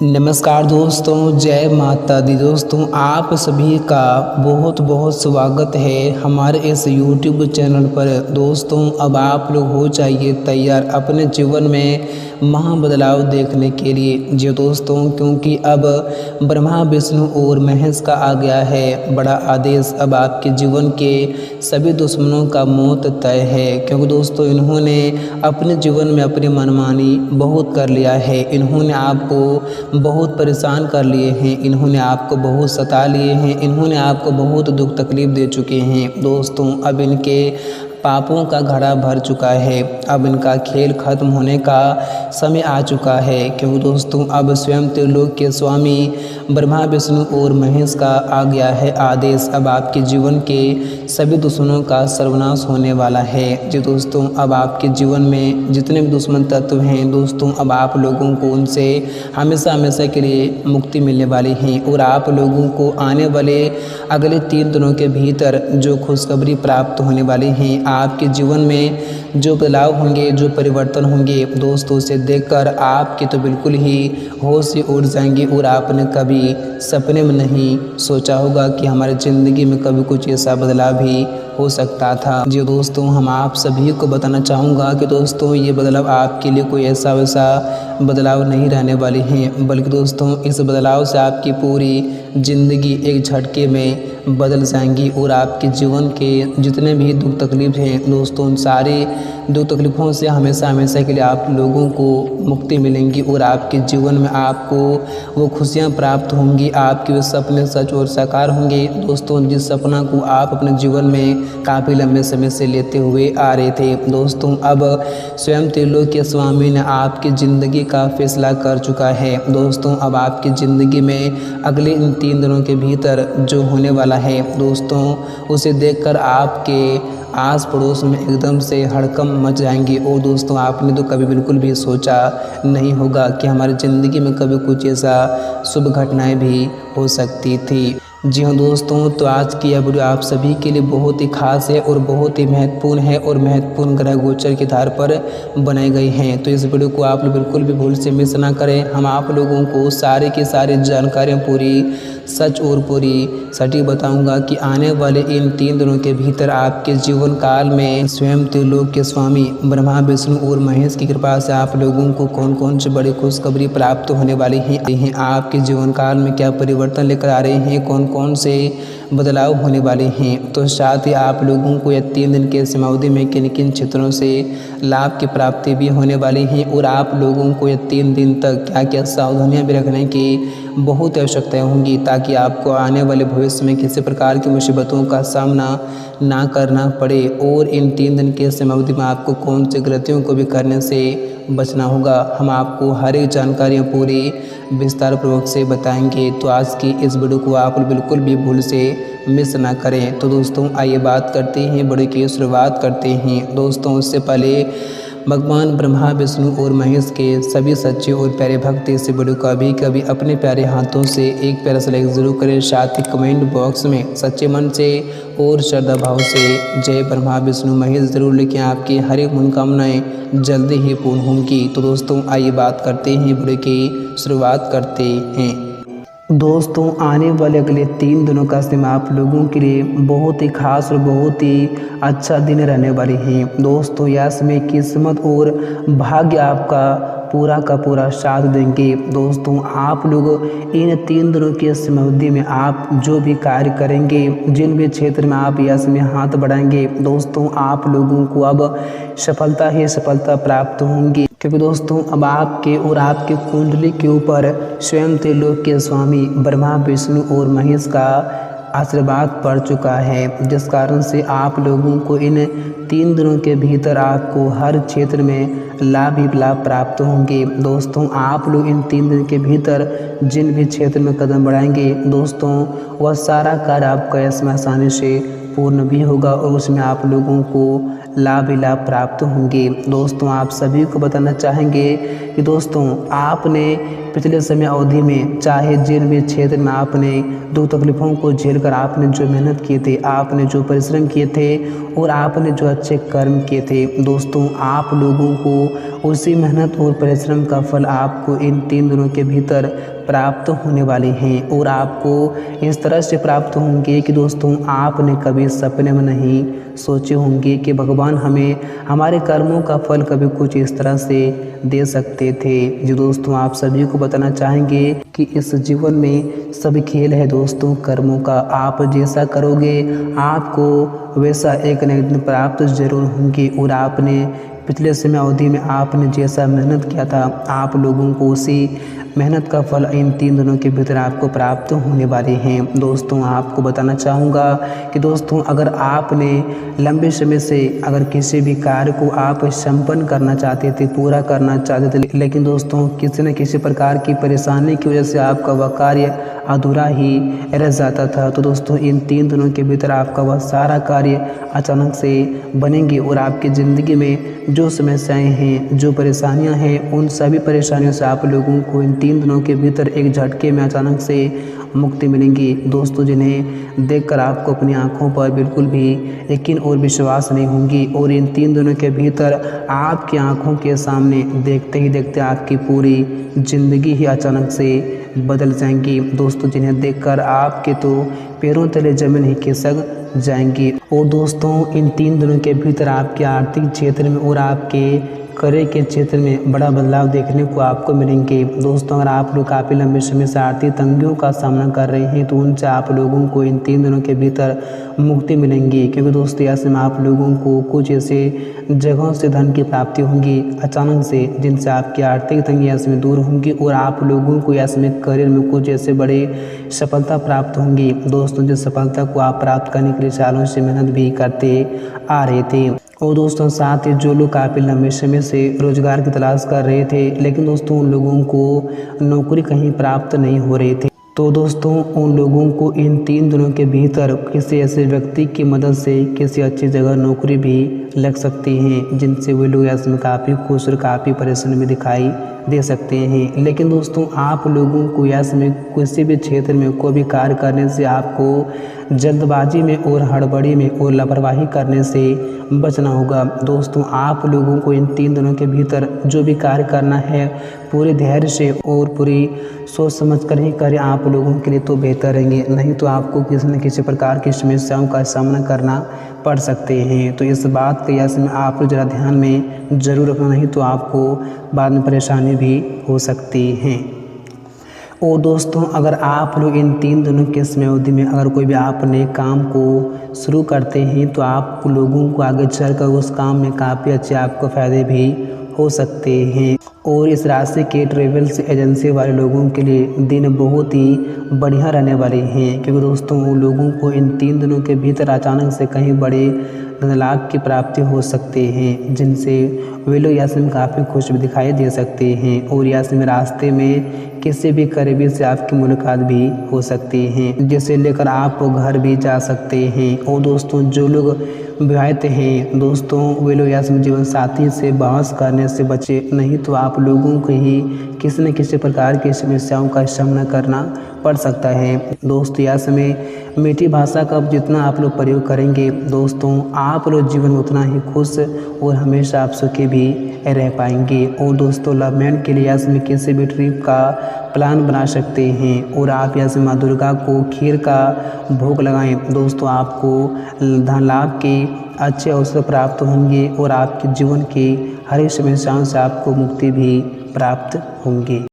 नमस्कार दोस्तों, जय माता दी। दोस्तों आप सभी का बहुत बहुत स्वागत है हमारे इस YouTube चैनल पर। दोस्तों अब आप लोग हो जाइए तैयार अपने जीवन में महा बदलाव देखने के लिए। जी दोस्तों, क्योंकि अब ब्रह्मा विष्णु और महेश का आ गया है बड़ा आदेश। अब आपके जीवन के सभी दुश्मनों का मौत तय है, क्योंकि दोस्तों इन्होंने अपने जीवन में अपनी मनमानी बहुत कर लिया है। इन्होंने आपको बहुत परेशान कर लिए हैं, इन्होंने आपको बहुत सता लिए हैं, इन्होंने आपको बहुत दुख तकलीफ दे चुके हैं। दोस्तों अब इनके पापों का घड़ा भर चुका है। अब इनका खेल खत्म होने का समय आ चुका है, क्योंकि दोस्तों अब स्वयं त्रिलोक के स्वामी ब्रह्मा विष्णु और महेश का आ गया है आदेश। अब आपके जीवन के सभी दुश्मनों का सर्वनाश होने वाला है। जी दोस्तों, अब आपके जीवन में जितने भी दुश्मन तत्व हैं दोस्तों, अब आप लोगों को उनसे हमेशा हमेशा के लिए मुक्ति मिलने वाली है। और आप लोगों को आने वाले अगले 3 दिनों के भीतर जो खुशखबरी प्राप्त होने वाली हैं, आपके जीवन में जो बदलाव होंगे, जो परिवर्तन होंगे दोस्तों, से देखकर आपके तो बिल्कुल ही होश से उड़ जाएंगे। और आपने कभी सपने में नहीं सोचा होगा कि हमारी ज़िंदगी में कभी कुछ ऐसा बदलाव भी हो सकता था। जी दोस्तों, हम आप सभी को बताना चाहूँगा कि दोस्तों ये बदलाव आपके लिए कोई ऐसा वैसा बदलाव नहीं रहने वाले हैं, बल्कि दोस्तों इस बदलाव से आपकी पूरी ज़िंदगी एक झटके में बदल जाएंगी। और आपके जीवन के जितने भी दुख तकलीफ हैं दोस्तों, उन सारे दुख तकलीफ़ों से हमेशा हमेशा के लिए आप लोगों को मुक्ति मिलेंगी। और आपके जीवन में आपको वो खुशियाँ प्राप्त होंगी, आपके वो सपने सच और साकार होंगे। दोस्तों जिस सपना को आप अपने जीवन में काफ़ी लंबे समय से लेते हुए आ रहे थे दोस्तों, अब स्वयं त्रिलोक के स्वामी ने आपकी ज़िंदगी का फैसला कर चुका है। दोस्तों अब आपकी ज़िंदगी में अगले इन 3 दिनों के भीतर जो होने वाला है दोस्तों, उसे देखकर आपके आस पड़ोस में एकदम से हड़कंप मच जाएंगे। और दोस्तों आपने तो कभी बिल्कुल भी सोचा नहीं होगा कि हमारी ज़िंदगी में कभी कुछ ऐसा शुभ घटनाएं भी हो सकती थी। जी हाँ दोस्तों, तो आज की यह वीडियो आप सभी के लिए बहुत ही खास है और बहुत ही महत्वपूर्ण है, और महत्वपूर्ण ग्रह गोचर के आधार पर बनाई गई हैं। तो इस वीडियो को आप लोग बिल्कुल भी भूल से मिस ना करें। हम आप लोगों को सारे की सारी जानकारियाँ पूरी सच और पूरी सटीक बताऊंगा कि आने वाले इन 3 दिनों के भीतर आपके जीवन काल में स्वयं त्रिलोक के स्वामी ब्रह्मा विष्णु और महेश की कृपा से आप लोगों को कौन कौन से बड़ी खुशखबरी प्राप्त होने वाली हैं, आपके जीवन काल में क्या परिवर्तन लेकर आ रहे हैं, कौन कौन से बदलाव होने वाले हैं। तो साथ ही आप लोगों को यह 3 दिन के समयावधि में किन किन क्षेत्रों से लाभ की प्राप्ति भी होने वाली हैं, और आप लोगों को यह 3 दिन तक क्या क्या सावधानियां भी रखने की बहुत आवश्यकताएं होंगी, ताकि आपको आने वाले भविष्य में किसी प्रकार की मुसीबतों का सामना ना करना पड़े। और इन 3 दिन के समयावधि में आपको कौन सी गलतियों को भी करने से बचना होगा, हम आपको हर एक जानकारियाँ पूरी विस्तार पूर्वक से बताएंगे। तो आज की इस वीडियो को आप बिल्कुल भी भूल से मिस ना करें। तो दोस्तों आइए बात करते हैं, वीडियो की शुरुआत करते हैं। दोस्तों उससे पहले भगवान ब्रह्मा विष्णु और महेश के सभी सच्चे और प्यारे भक्त इस वीडियो को अभी कभी अपने प्यारे हाथों से एक प्यारा सा लाइक जरूर करें। साथ ही कमेंट बॉक्स में सच्चे मन से और श्रद्धा भाव से जय ब्रह्मा विष्णु महेश जरूर लिखें, आपकी हर एक मनोकामनाएं जल्दी ही पूर्ण होंगी। तो दोस्तों आइए बात करते हैं, वीडियो की शुरुआत करते हैं। दोस्तों आने वाले अगले 3 दिनों का समय आप लोगों के लिए बहुत ही खास और बहुत ही अच्छा दिन रहने वाले हैं। दोस्तों यह समय किस्मत और भाग्य आपका पूरा का पूरा साथ देंगे। दोस्तों आप लोग इन 3 दिनों के समयावधि में आप जो भी कार्य करेंगे, जिन भी क्षेत्र में आप यह समय हाथ बढ़ाएंगे दोस्तों, आप लोगों को अब सफलता ही सफलता प्राप्त होंगी। क्योंकि दोस्तों अब आपके और आपके कुंडली के ऊपर स्वयं त्रिलोक के स्वामी ब्रह्मा विष्णु और महेश का आशीर्वाद पड़ चुका है, जिस कारण से आप लोगों को इन 3 दिनों के भीतर आपको हर क्षेत्र में लाभ ही लाभ प्राप्त होंगे। दोस्तों आप लोग इन 3 दिन के भीतर जिन भी क्षेत्र में कदम बढ़ाएंगे दोस्तों, वह सारा कार्य आपका इसमें आसानी से पूर्ण भी होगा, और उसमें आप लोगों को लाभ ही लाभ प्राप्त होंगे। दोस्तों आप सभी को बताना चाहेंगे कि दोस्तों आपने पिछले समय अवधि में चाहे जिन भी क्षेत्र में आपने दुख तकलीफ़ों को झेलकर आपने जो मेहनत किए थे, आपने जो परिश्रम किए थे और आपने जो अच्छे कर्म किए थे, दोस्तों आप लोगों को उसी मेहनत और परिश्रम का फल आपको इन 3 दिनों के भीतर प्राप्त होने वाले हैं। और आपको इस तरह से प्राप्त होंगे कि दोस्तों आपने कभी सपने में नहीं सोचे होंगे कि भगवान हमें हमारे कर्मों का फल कभी कुछ इस तरह से दे सकते थे। जी दोस्तों, आप सभी को बताना चाहेंगे कि इस जीवन में सभी खेल है दोस्तों कर्मों का। आप जैसा करोगे आपको वैसा एक न एक दिन प्राप्त जरूर होंगे। और आपने पिछले समय अवधि में आपने जैसा मेहनत किया था, आप लोगों को उसी मेहनत का फल इन 3 दिनों के भीतर आपको प्राप्त होने वाले हैं। दोस्तों, आपको बताना चाहूँगा कि दोस्तों अगर आपने लंबे समय से अगर किसी भी कार्य को आप संपन्न करना चाहते थे, पूरा करना चाहते थे, लेकिन दोस्तों किसी न किसी प्रकार की परेशानी की वजह से आपका वह कार्य अधूरा ही रह जाता था, तो दोस्तों इन 3 दिनों के भीतर आपका वह सारा कार्य अचानक से बनेंगे। और आपकी ज़िंदगी में जो समस्याएं हैं, जो परेशानियां हैं, उन सभी परेशानियों से आप लोगों को इन 3 दिनों के भीतर एक झटके में अचानक से मुक्ति मिलेंगी। दोस्तों जिन्हें देखकर आपको अपनी आंखों पर बिल्कुल भी यकीन और विश्वास नहीं होंगी। और इन 3 दिनों के भीतर आपकी आंखों के सामने देखते ही देखते आपकी पूरी ज़िंदगी ही अचानक से बदल जाएंगी। दोस्तों जिन्हें देखकर आपके तो पैरों तले जमीन ही खिसक जाएंगी। और दोस्तों इन 3 दिनों के भीतर आपके आर्थिक क्षेत्र में और आपके करियर के क्षेत्र में बड़ा बदलाव देखने को आपको मिलेंगे। दोस्तों अगर आप लोग काफ़ी लंबे समय से आर्थिक तंगियों का सामना कर रहे हैं तो उनसे आप लोगों को इन 3 दिनों के भीतर मुक्ति मिलेंगी। क्योंकि दोस्तों ऐसे में आप लोगों को कुछ ऐसे जगहों से धन की प्राप्ति होंगी अचानक से, जिनसे आपकी आर्थिक तंगी ऐसे में दूर होंगी। और आप लोगों को ऐसे में करियर में कुछ ऐसे बड़े सफलता प्राप्त होंगी। दोस्तों जिस सफलता को आप प्राप्त करने के लिए सालों से मेहनत भी करते आ रहे थे। और दोस्तों साथ ही जो लोग काफ़ी लंबे समय से रोजगार की तलाश कर रहे थे, लेकिन दोस्तों उन लोगों को नौकरी कहीं प्राप्त नहीं हो रही थी, तो दोस्तों उन लोगों को इन 3 दिनों के भीतर किसी ऐसे व्यक्ति की मदद से किसी अच्छी जगह नौकरी भी लग सकती हैं, जिनसे वे लोग ऐसे में काफ़ी खुश और काफ़ी परेशानी में दिखाई दे सकते हैं। लेकिन दोस्तों आप लोगों को ऐसे में किसी भी क्षेत्र में कोई भी कार्य करने से आपको जल्दबाजी में और हड़बड़ी में और लापरवाही करने से बचना होगा। दोस्तों आप लोगों को इन 3 दिनों के भीतर जो भी कार्य करना है पूरे धैर्य से और पूरी सोच समझ कर ही करें। आप लोगों के लिए तो बेहतर रहेंगे, नहीं तो आपको किसी न किसी प्रकार की समस्याओं का सामना करना पड़ सकते हैं। तो इस बात का ऐसे में आप लोग ज़रा ध्यान में ज़रूर रखना, नहीं तो आपको बाद में परेशानी भी हो सकती हैं। और दोस्तों अगर आप लोग इन 3 दिनों के समय अवधि में अगर कोई भी आप नए काम को शुरू करते हैं तो आप लोगों को आगे चलकर उस काम में काफ़ी अच्छे आपको फ़ायदे भी हो सकते हैं। और इस राशि के ट्रेवल्स एजेंसी वाले लोगों के लिए दिन बहुत ही बढ़िया रहने वाले हैं, क्योंकि दोस्तों उन लोगों को इन 3 दिनों के भीतर अचानक से कहीं बड़े लाभ की प्राप्ति हो सकते हैं, जिनसे वे लोग ऐसे में काफ़ी खुश भी दिखाई दे सकते हैं। और ऐसे में रास्ते में किसी भी करीबी से आपकी मुलाकात भी हो सकती है, जिसे लेकर आप घर भी जा सकते हैं। और दोस्तों जो लोग विवाहित हैं दोस्तों वे लोग ऐसे में जीवन साथी से बहस करने से बचे, नहीं तो आप लोगों को ही किसी न किसी प्रकार की समस्याओं का सामना करना पड़ सकता है। दोस्तों ऐसे में मीठी भाषा का जितना आप लोग प्रयोग करेंगे दोस्तों आप लोग जीवन में उतना ही खुश और हमेशा आप सुखी भी रह पाएंगे। और दोस्तों लव मैरिज के लिए ऐसे में किसी भी ट्रिप का प्लान बना सकते हैं और आप ऐसे माँ दुर्गा को खीर का भोग लगाएं। दोस्तों आपको धन लाभ के अच्छे अवसर प्राप्त होंगे और आपके जीवन की हर एक समस्याओं से आपको मुक्ति भी प्राप्त होंगी।